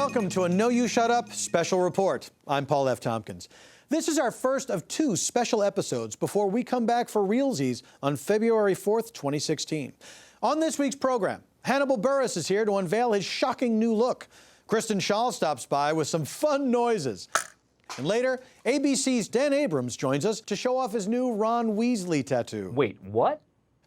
Welcome to a No You Shut Up special report. I'm Paul F. Tompkins. This is our first of two special episodes before we come back for realsies on February 4th, 2016. On this week's program, Hannibal Burress is here to unveil his shocking new look. Kristen Schall stops by with some fun noises. And later, ABC's Dan Abrams joins us to show off his new Ron Weasley tattoo. Wait, what?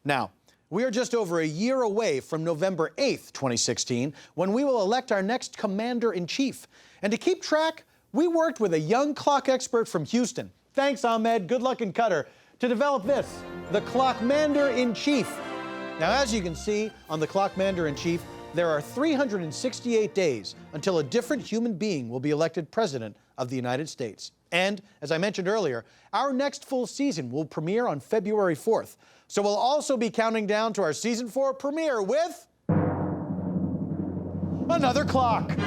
Now, we are just over a year away from November 8th, 2016, when we will elect our next commander-in-chief. And to keep track, we worked with a young clock expert from Houston. Thanks, Ahmed, good luck and Cutter, to develop this, the Clockmander-in-Chief. Now, as you can see on the Clockmander-in-Chief, there are 368 days until a different human being will be elected president of the United States. And, as I mentioned earlier, our next full season will premiere on February 4th. So we'll also be counting down to our Season 4 premiere with another clock.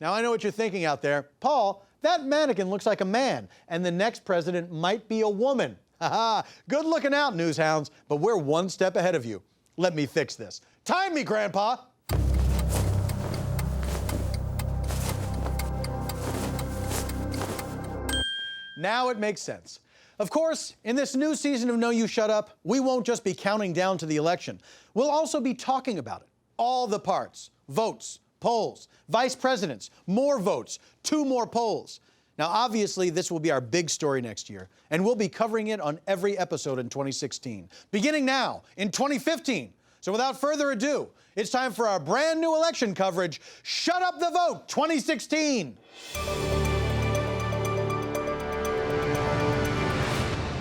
Now, I know what you're thinking out there. Paul, that mannequin looks like a man, and the next president might be a woman. Haha, good looking out, newshounds, but we're one step ahead of you. Let me fix this. Time me, Grandpa! Now it makes sense. Of course, in this new season of No You Shut Up, we won't just be counting down to the election. We'll also be talking about it. All the parts. Votes, polls, vice presidents, more votes, 2 more polls. Now, obviously, this will be our big story next year, and we'll be covering it on every episode in 2016, beginning now in 2015. So without further ado, it's time for our brand new election coverage, Shut Up the Vote 2016.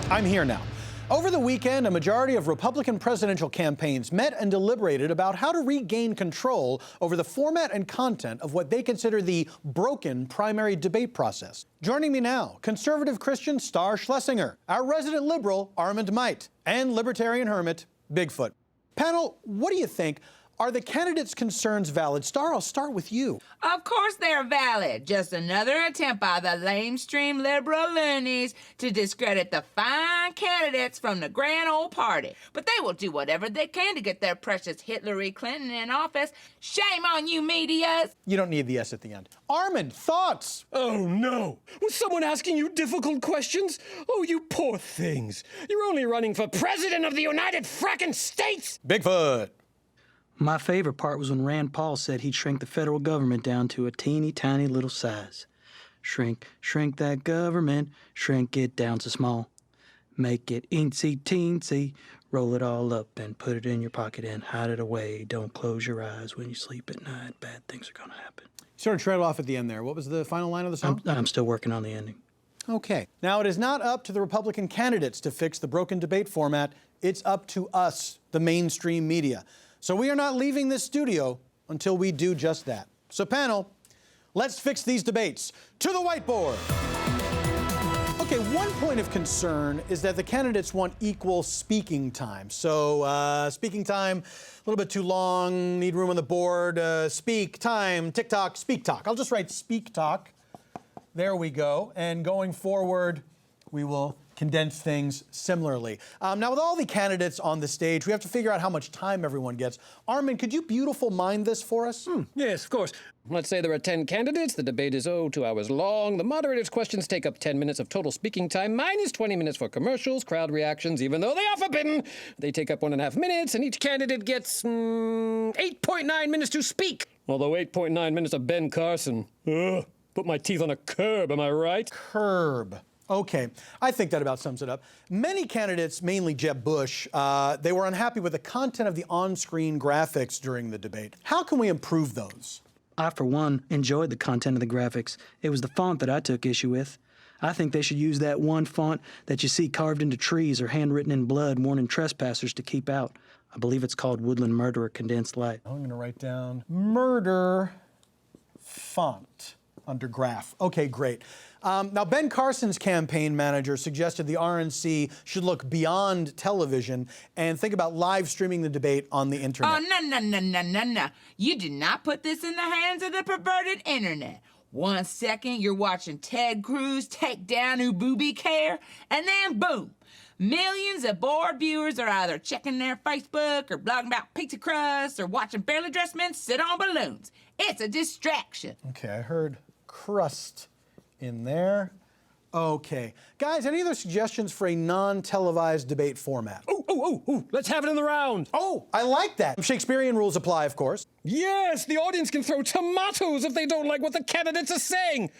I'm here now. Over the weekend, a majority of Republican presidential campaigns met and deliberated about how to regain control over the format and content of what they consider the broken primary debate process. Joining me now, conservative Christian Star Schlesinger, our resident liberal Armand Might, and libertarian hermit Bigfoot. Panel, what do you think? Are the candidates' concerns valid? Star, I'll start with you. Of course they're valid. Just another attempt by the lamestream liberal loonies to discredit the fine candidates from the grand old party. But they will do whatever they can to get their precious Hillary Clinton in office. Shame on you, medias. You don't need the S at the end. Armand, thoughts? Oh, no. Was someone asking you difficult questions? Oh, you poor things. You're only running for president of the United frackin' States! Bigfoot. My favorite part was when Rand Paul said he'd shrink the federal government down to a teeny tiny little size. Shrink, shrink that government, shrink it down to small. Make it eensy teensy, roll it all up and put it in your pocket and hide it away. Don't close your eyes when you sleep at night. Bad things are gonna happen. Sort of trailed off at the end there. What was the final line of the song? I'm still working on the ending. Okay. Now, it is not up to the Republican candidates to fix the broken debate format. It's up to us, the mainstream media. So we are not leaving this studio until we do just that. So panel, let's fix these debates. To the whiteboard. Okay, one point of concern is that the candidates want equal speaking time. So speaking time, a little bit too long, need room on the board. Speak time, TikTok, speak talk. I'll just write speak talk. There we go. And going forward, we will condense things similarly. Now, with all the candidates on the stage, we have to figure out how much time everyone gets. Armin, could you beautiful mind this for us? Yes, of course. Let's say there are 10 candidates. The debate is, 2 hours long. The moderator's questions take up 10 minutes of total speaking time, minus 20 minutes for commercials, crowd reactions, even though they are forbidden. They take up 1.5 minutes, and each candidate gets 8.9 minutes to speak. Although 8.9 minutes of Ben Carson. Put my teeth on a curb, am I right? Curb. Okay, I think that about sums it up. Many candidates, mainly Jeb Bush, they were unhappy with the content of the on-screen graphics during the debate. How can we improve those? I, for one, enjoyed the content of the graphics. It was the font that I took issue with. I think they should use that one font that you see carved into trees or handwritten in blood, warning trespassers to keep out. I believe it's called Woodland Murderer Condensed Light. I'm going to write down murder font under graph. Okay, great. Now, Ben Carson's campaign manager suggested the RNC should look beyond television and think about live streaming the debate on the internet. Oh, no. You did not put this in the hands of the perverted internet. 1 second, you're watching Ted Cruz take down Ubooby Care, and then boom, millions of bored viewers are either checking their Facebook or blogging about pizza crust or watching barely dressed men sit on balloons. It's a distraction. Okay, I heard crust in there. Okay. Guys, any other suggestions for a non-televised debate format? Ooh, let's have it in the round. Oh, I like that. Shakespearean rules apply, of course. Yes, the audience can throw tomatoes if they don't like what the candidates are saying.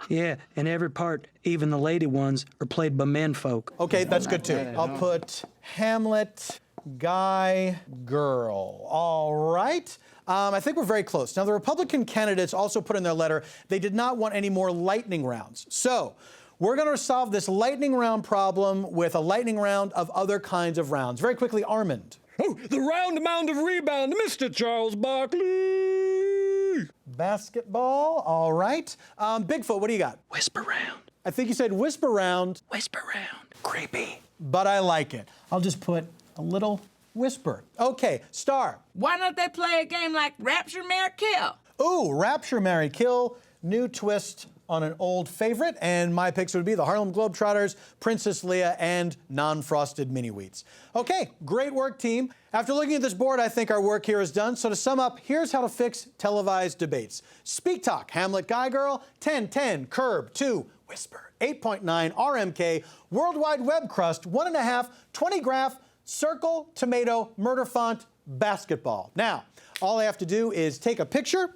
Yeah, and every part, even the lady ones, are played by menfolk. Okay, that's good too. I'll put Hamlet, guy, girl. All right. I think we're very close. Now, the Republican candidates also put in their letter they did not want any more lightning rounds. So we're going to solve this lightning round problem with a lightning round of other kinds of rounds. Very quickly, Armand. Oh, the round mound of rebound, Mr. Charles Barkley. Basketball. All right. Bigfoot, what do you got? Whisper round. I think you said whisper round. Whisper round. Creepy. But I like it. I'll just put a little whisper. Okay, Star. Why don't they play a game like Rapture, Marry, Kill? Ooh, Rapture, Marry, Kill. New twist on an old favorite. And my picks would be the Harlem Globetrotters, Princess Leia, and non-frosted mini-wheats. Okay, great work, team. After looking at this board, I think our work here is done. So to sum up, here's how to fix televised debates. Speak Talk, Hamlet, Guy Girl, 10-10, Curb, 2, Whisper, 8.9, RMK, World Wide Web Crust, 1.5, 20 Graph, Circle, Tomato, Murder Font, Basketball. Now, all I have to do is take a picture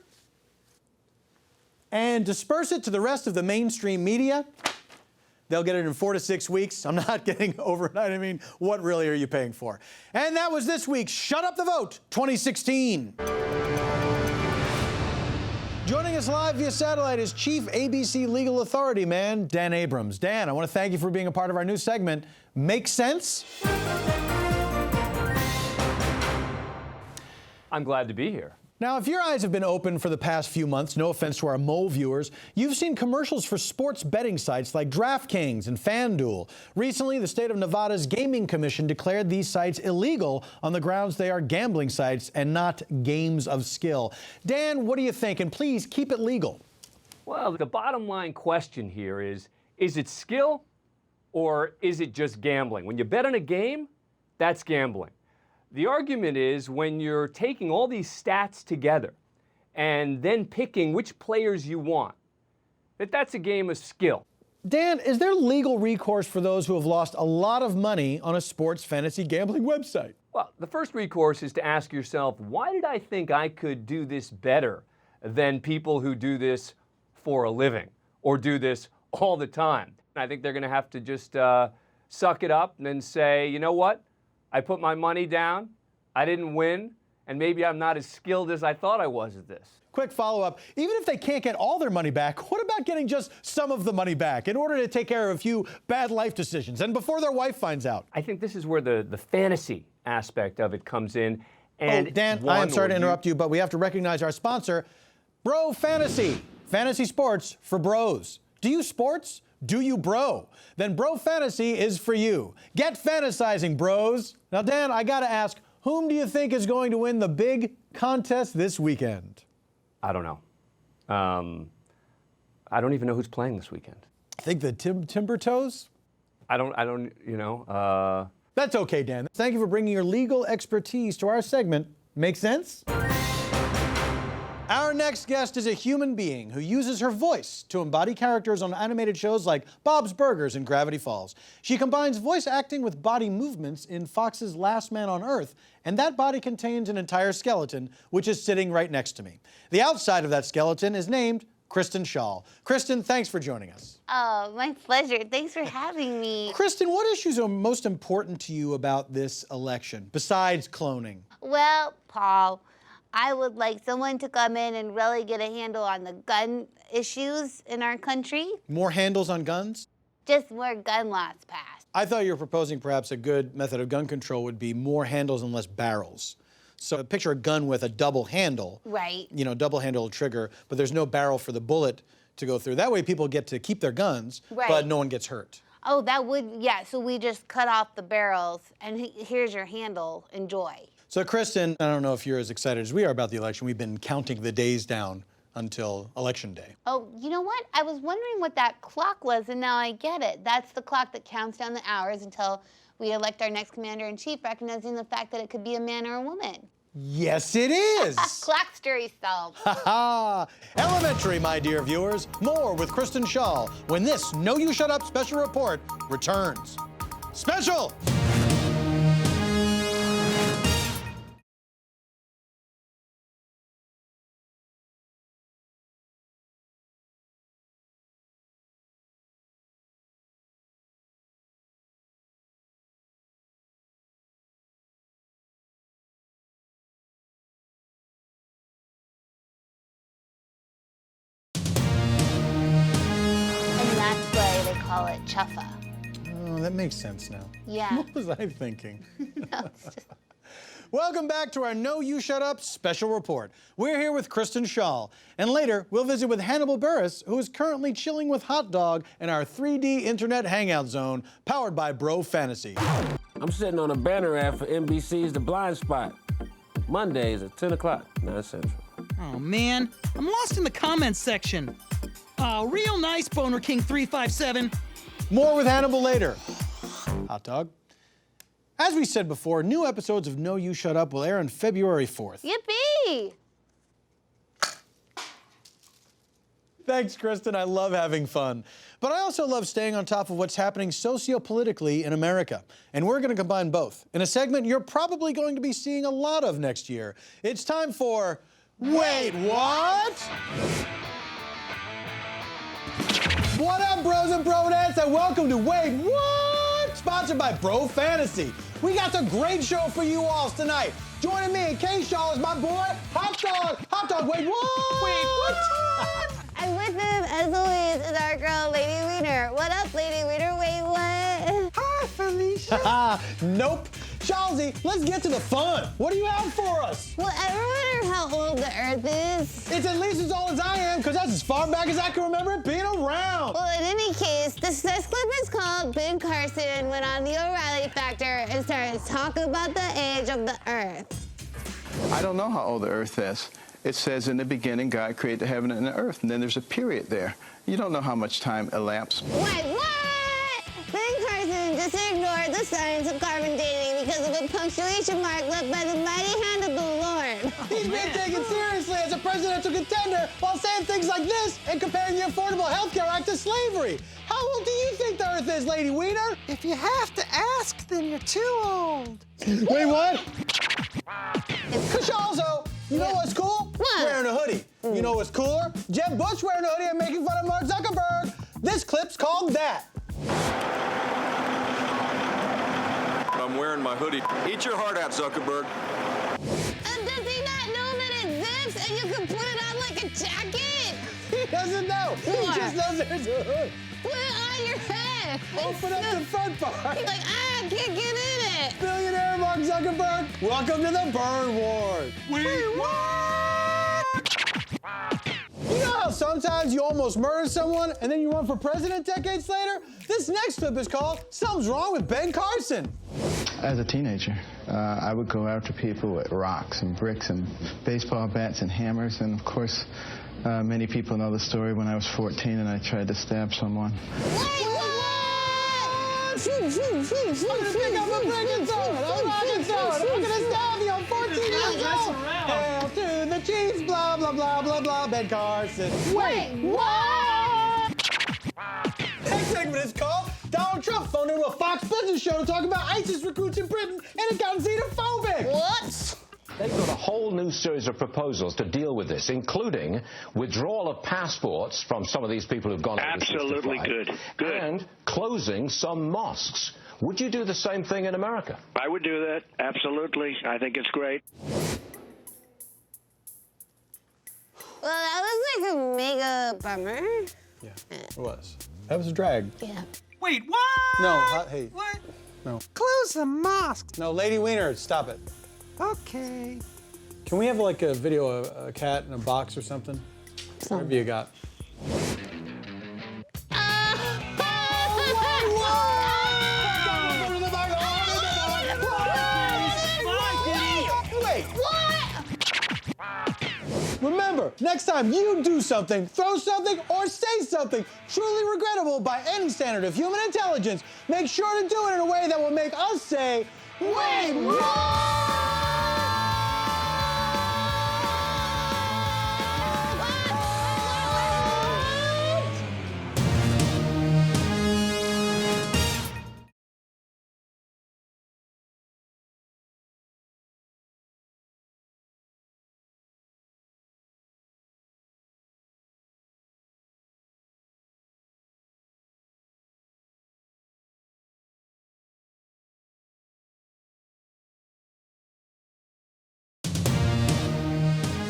and disperse it to the rest of the mainstream media. They'll get it in 4 to 6 weeks. I'm not getting overnight. I mean, what really are you paying for? And that was this week's Shut Up the Vote 2016. Joining us live via satellite is Chief ABC Legal Authority man, Dan Abrams. Dan, I want to thank you for being a part of our new segment, Make Sense? I'm glad to be here. Now, if your eyes have been open for the past few months, no offense to our mole viewers, you've seen commercials for sports betting sites like DraftKings and FanDuel. Recently, the state of Nevada's Gaming Commission declared these sites illegal on the grounds they are gambling sites and not games of skill. Dan, what do you think? And please keep it legal. Well, the bottom line question here is it skill or is it just gambling? When you bet on a game, that's gambling. The argument is when you're taking all these stats together and then picking which players you want, that's a game of skill. Dan, is there legal recourse for those who have lost a lot of money on a sports fantasy gambling website? Well, the first recourse is to ask yourself, why did I think I could do this better than people who do this for a living or do this all the time? I think they're going to have to just suck it up and say, you know what? I put my money down, I didn't win, and maybe I'm not as skilled as I thought I was at this. Quick follow-up. Even if they can't get all their money back, what about getting just some of the money back in order to take care of a few bad life decisions and before their wife finds out? I think this is where the fantasy aspect of it comes in. And Dan, I am sorry to interrupt you, but we have to recognize our sponsor, Bro Fantasy. Fantasy sports for bros. Do you sports? Do you bro? Then Bro Fantasy is for you. Get fantasizing, bros. Now, Dan, I gotta ask, whom do you think is going to win the big contest this weekend? I don't know. I don't even know who's playing this weekend. I think the Timber Toes? I don't, you know. That's okay, Dan. Thank you for bringing your legal expertise to our segment. Make sense? Our next guest is a human being who uses her voice to embody characters on animated shows like Bob's Burgers and Gravity Falls. She combines voice acting with body movements in Fox's Last Man on Earth, and that body contains an entire skeleton, which is sitting right next to me. The outside of that skeleton is named Kristen Schall. Kristen, thanks for joining us. Oh, my pleasure. Thanks for having me. Kristen, what issues are most important to you about this election, besides cloning? Well, Paul, I would like someone to come in and really get a handle on the gun issues in our country. More handles on guns? Just more gun laws passed. I thought you were proposing perhaps a good method of gun control would be more handles and less barrels. So picture a gun with a double handle. Right. You know, double handle trigger, but there's no barrel for the bullet to go through. That way people get to keep their guns, but no one gets hurt. Oh, that would, yeah, so we just cut off the barrels and here's your handle, enjoy. So Kristen, I don't know if you're as excited as we are about the election. We've been counting the days down until Election Day. Oh, you know what? I was wondering what that clock was, and now I get it. That's the clock that counts down the hours until we elect our next commander-in-chief, recognizing the fact that it could be a man or a woman. Yes, it is. Clock story solved. Ha! Elementary, my dear viewers. More with Kristen Schall when this No You Shut Up special report returns. Special! And that's why they call it chuffa. Oh, that makes sense now. Yeah. What was I thinking? Welcome back to our No You Shut Up special report. We're here with Kristen Schall, and later we'll visit with Hannibal Burress, who is currently chilling with Hot Dog in our 3D internet hangout zone powered by Bro Fantasy. I'm sitting on a banner ad for NBC's The Blind Spot. Mondays at 10 o'clock, 9 Central. Oh, man. I'm lost in the comments section. Oh, real nice, Boner King 357. More with Hannibal later. Hot Dog. As we said before, new episodes of No You Shut Up will air on February 4th. Yippee! Thanks, Kristen. I love having fun. But I also love staying on top of what's happening sociopolitically in America. And we're going to combine both in a segment you're probably going to be seeing a lot of next year. It's time for Wait, What? What up, bros and brodettes, and welcome to Wait, What? Sponsored by Bro Fantasy. We got a great show for you all tonight. Joining me in K-Shaw is my boy, Hot Dog. Hot Dog, wait, what? Wait, what? And with him, as always, is our girl, Lady Wiener. What up, Lady Wiener? Wait, what? Hi, Felicia. Nope. Shawsy, let's get to the fun. What do you have for us? Well, ever wondered how old the Earth is? It's at least as old as I am, because that's as far back as I can remember it being around. Well, in any case, this next clip is called Ben Carson went on the O'Reilly Factor and started talking about the age of the Earth. I don't know how old the Earth is. It says in the beginning, God created the heaven and the earth, and then there's a period there. You don't know how much time elapsed. Wait, what? Ben Carson just ignored the science of carbon dating because of a punctuation mark left by the mighty hand of the Lord. He's being taken seriously as a presidential contender while saying things like this and comparing the Affordable Health Care Act to slavery. How old do you think the Earth is, Lady Wiener? If you have to ask, then you're too old. Wait, what? Kashalzo, you know what's cool? What? Wearing a hoodie. You know what's cooler? Jeb Bush wearing a hoodie and making fun of Mark Zuckerberg. This clip's called That. I'm wearing my hoodie. Eat your heart out, Zuckerberg. And does he not know that it zips and you can put it on like a jacket? He doesn't know. He What? just knows there's a hood. Put it on your head. Open up the front part. He's like, I can't get in it. Billionaire Mark Zuckerberg, welcome to the Burn Ward. Wait, what? You know how sometimes you almost murder someone and then you run for president decades later? This next clip is called Something's Wrong with Ben Carson. As a teenager, I would go after people with rocks and bricks and baseball bats and hammers. And of course, many people know the story when I was 14 and I tried to stab someone. Wait, what? I'm gonna pick up a brick and throw it. I'm rocking throw it. I'm gonna stab you. I'm 14 years old. Hail to the Chiefs, blah, blah, blah, blah, blah. Ben Carson. Wait, what? Next segment is called Donald Trump phoned into a Fox Business show to talk about ISIS recruits in Britain and it got xenophobic. What? They've got a whole new series of proposals to deal with this, including withdrawal of passports from some of these people who've gone overseas to Absolutely fly, good. and closing some mosques. Would you do the same thing in America? I would do that. Absolutely. I think it's great. Well, that was like a mega bummer. Yeah, it was. That was a drag. Yeah. Wait, what? No, hey. What? No. Close the mosque. No, Lady Wiener, stop it. Okay. Can we have like a video of a cat in a box or something? Whatever you got. Wait. Remember, next time you do something, throw something, or say something truly regrettable by any standard of human intelligence, make sure to do it in a way that will make us say, wait, what?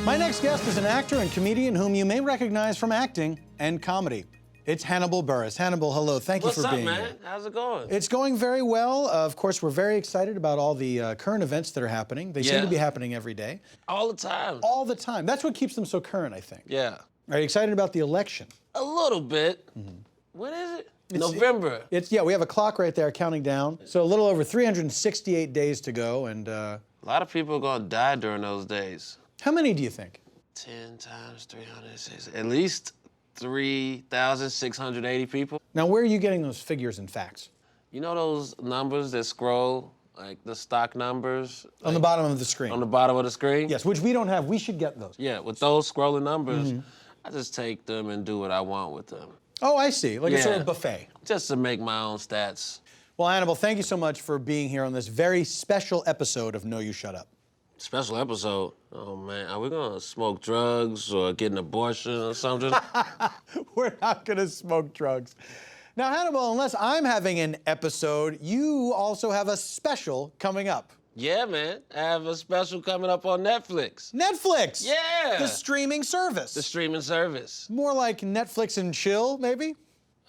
My next guest is an actor and comedian whom you may recognize from acting and comedy. It's Hannibal Burress. Hannibal, hello. Thank you for being here. What's up, man? How's it going? It's going very well. Of course, we're very excited about all the current events that are happening. They seem to be happening every day. All the time. All the time. That's what keeps them so current, I think. Yeah. Are you excited about the election? A little bit. When is it? November. Yeah, we have a clock right there counting down. So a little over 368 days to go, and a lot of people are gonna die during those days. How many do you think? 10 times 306. At least 3,680 people. Now, where are you getting those figures and facts? You know those numbers that scroll, like the stock numbers? On the bottom of the screen. On the bottom of the screen? Yes, which we don't have. We should get those. Yeah, with those scrolling numbers, I just take them and do what I want with them. Oh, I see. Like a sort of buffet. Just to make my own stats. Well, Hannibal, thank you so much for being here on this very special episode of No You Shut Up. Special episode? Oh, man. Are we gonna smoke drugs or get an abortion or something? We're not gonna smoke drugs. Now, Hannibal, unless I'm having an episode, you also have a special coming up. Yeah, man. I have a special coming up on Netflix. Netflix? Yeah. The streaming service. The streaming service. More like Netflix and chill, maybe?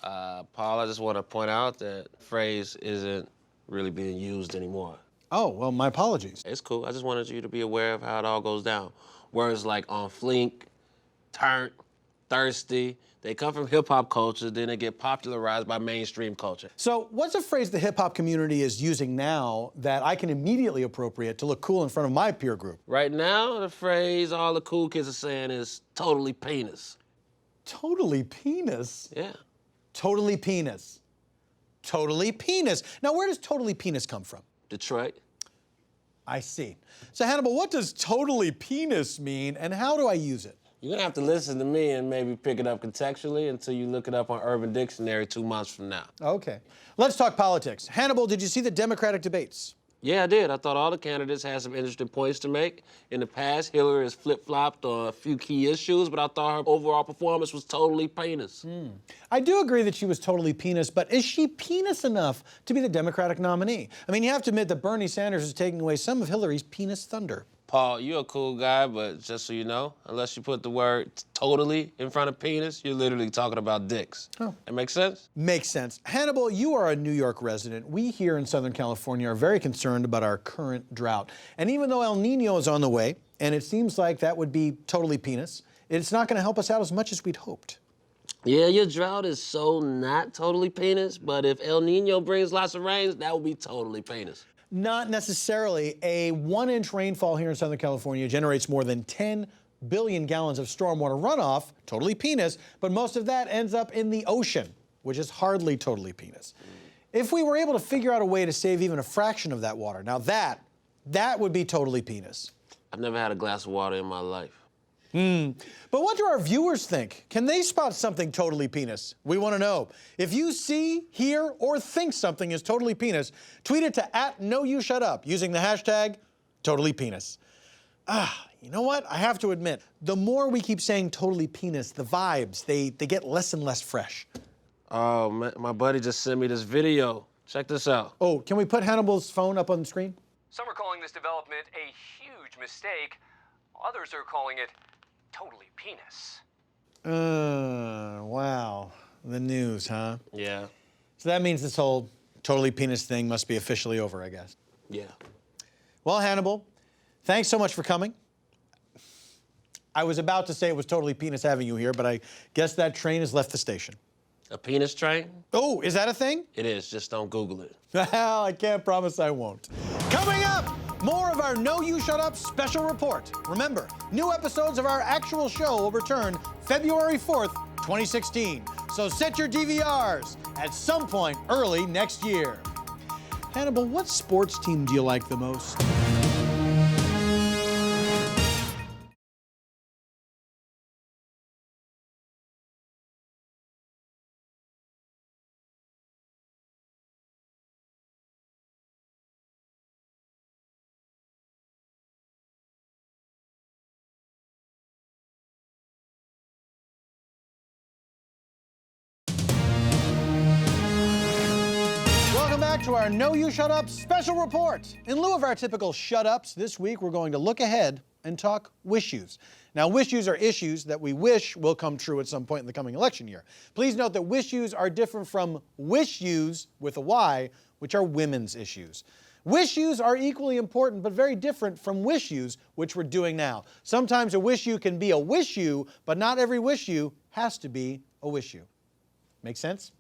Paul, I just want to point out that phrase isn't really being used anymore. Oh, well, my apologies. It's cool. I just wanted you to be aware of how it all goes down. Words like on fleek, turnt, thirsty, they come from hip-hop culture, then they get popularized by mainstream culture. So what's a phrase the hip-hop community is using now that I can immediately appropriate to look cool in front of my peer group? Right now, the phrase all the cool kids are saying is totally penis. Totally penis? Yeah. Totally penis. Totally penis. Now, where does totally penis come from? Detroit. I see. So, Hannibal, what does totally penis mean, and how do I use it? You're gonna have to listen to me and maybe pick it up contextually until you look it up on Urban Dictionary 2 months from now. Okay. Let's talk politics. Hannibal, did you see the Democratic debates? Yeah, I did. I thought all the candidates had some interesting points to make. In the past, Hillary has flip-flopped on a few key issues, but I thought her overall performance was totally penis. I do agree that she was totally penis, but is she penis enough to be the Democratic nominee? I mean, you have to admit that Bernie Sanders is taking away some of Hillary's penis thunder. Paul, you're a cool guy, but just so you know, unless you put the word totally in front of penis, you're literally talking about dicks. Oh. That makes sense? Makes sense. Hannibal, you are a New York resident. We here in Southern California are very concerned about our current drought. And even though El Nino is on the way, and it seems like that would be totally penis, it's not going to help us out as much as we'd hoped. Yeah, your drought is so not totally penis, but if El Nino brings lots of rains, that will be totally penis. Not necessarily. A 1-inch rainfall here in Southern California generates more than 10 billion gallons of stormwater runoff, totally penis, but most of that ends up in the ocean, which is hardly totally penis. If we were able to figure out a way to save even a fraction of that water, now that would be totally penis. I've never had a glass of water in my life. But what do our viewers think? Can they spot something totally penis? We want to know. If you see, hear, or think something is totally penis, tweet it to @NoYouShutUp using the hashtag #TotallyPenis. You know what? I have to admit, the more we keep saying totally penis, the vibes, they get less and less fresh. Oh, man, my buddy just sent me this video. Check this out. Oh, can we put Hannibal's phone up on the screen? Some are calling this development a huge mistake. Others are calling it totally penis. Wow. The news, huh? Yeah. So that means this whole totally penis thing must be officially over, I guess. Yeah. Well, Hannibal, thanks so much for coming. I was about to say it was totally penis having you here, but I guess that train has left the station. A penis train? Oh, is that a thing? It is, just don't Google it. Well, I can't promise I won't. Coming up, more of our No You Shut Up special report. Remember, new episodes of our actual show will return February 4th, 2016. So set your DVRs at some point early next year. Hannibal, what sports team do you like the most? Welcome back to our No You Shut Up special report. In lieu of our typical shut ups, this week we're going to look ahead and talk wishes. Now, wish-yous are issues that we wish will come true at some point in the coming election year. Please note that wish-yous are different from wish-yous with a Y, which are women's issues. Wish-yous are equally important, but very different from wish-yous, which we're doing now. Sometimes a wish-you can be a wish-you, but not every wish-you has to be a wish-you. Make sense?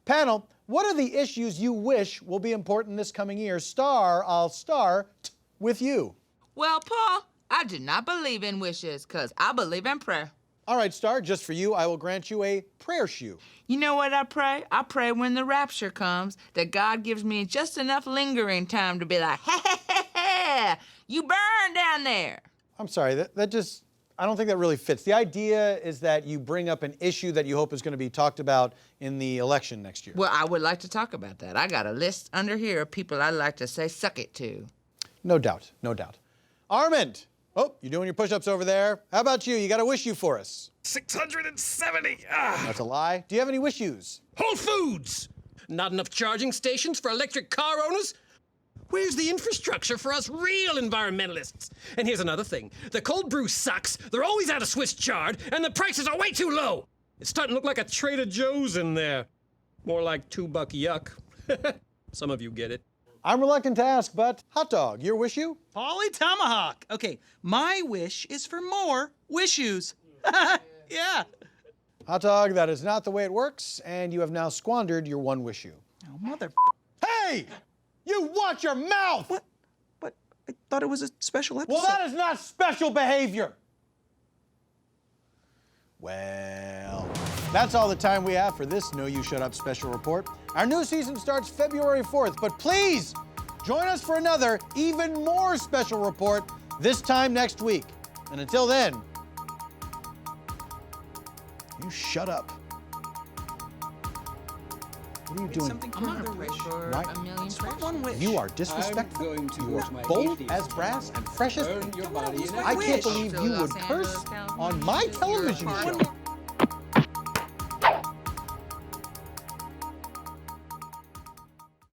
Panel, what are the issues you wish will be important this coming year? I'll start with you. Well, Paul, I do not believe in wishes, because I believe in prayer. All right, Star, just for you, I will grant you a prayer shoe. You know what I pray? I pray when the rapture comes that God gives me just enough lingering time to be like, hey, you burn down there. I'm sorry, that just, I don't think that really fits. The idea is that you bring up an issue that you hope is going to be talked about in the election next year. Well, I would like to talk about that. I got a list under here of people I'd like to say suck it to. No doubt, no doubt. Armand! Oh, you're doing your push-ups over there. How about you? You got a wish-you for us. 670. That's a lie. Do you have any wish-yous? Whole Foods! Not enough charging stations for electric car owners? Where's the infrastructure for us real environmentalists? And here's another thing. The cold brew sucks, they're always out of Swiss chard, and the prices are way too low. It's starting to look like a Trader Joe's in there. More like $2 yuck. Some of you get it. I'm reluctant to ask, but hot dog, your wish-you? Polly Tomahawk. Okay, my wish is for more wish-yous. Yeah. Hot dog, that is not the way it works, and you have now squandered your one wish-you. Oh, mother. Hey! You watch your mouth! What? But I thought it was a special episode. Well, that is not special behavior. Well, that's all the time we have for this No You Shut Up special report. Our new season starts February 4th, but please join us for another, even more special report this time next week. And until then, you shut up. What are you doing? Something I'm for gonna another pray wish. for Why? a million prayers. One wish. You are disrespectful. I'm going to You use are my bold 80s as brass and fresh as... Burn your body in I wish. can't believe you would Los Angeles, curse California. on my television You're a show. part